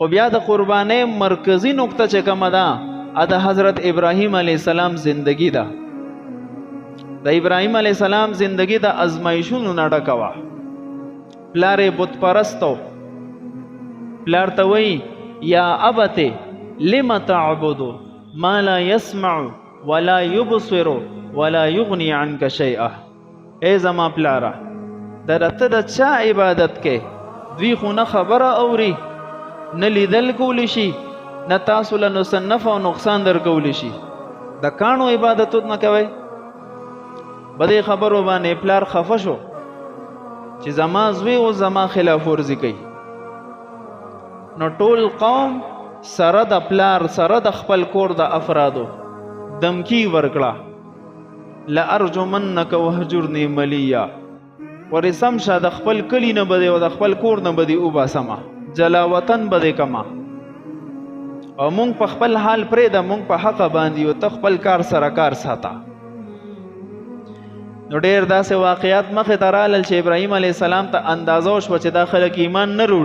خو بیا د قربانۍ مرکزی نقطه چې کومه ده د حضرت ابراهیم علیه السلام زندگی ده. د ابراهیم علیه السلام زندگی د ازمایښونو نه ډکه وه. پلار یې بت پرست و. پلار ته وایي یا ابتې لم تعبد ما لا يسمع ولا يبصر ولا يغني عنك شيئا. ای زما پلاره درته د چا عبادت کې؟ دوی خو نه خبره اوري، نه لیدل کولی شي، نه تاسو له نصنف او نقصان در کولی شي. د کاڼو عبادتو نه کوئ. بدې خبرو باندې پلار خفه شو چې زما زوی او زما خلاف ورزي کوي. نو ټول قوم سره د پلار سره د خپل کور د افرادو دمکی ورکړه، لارجمنک وهجرنی ملیا. ورسم شه د خپل کلی نه بده او د خپل کور نه بده وباسمه، جلا وطن بده کما. او مونږ په خپل حال پرې د مونږ په حق باندې او ته خپل کار سره کار ساته. نو ډېر داسې واقعیات مخې ته رالل چې ابراهیم علیه السلام ته اندازه وشوه چې دا خلک ایمان نه وروړي.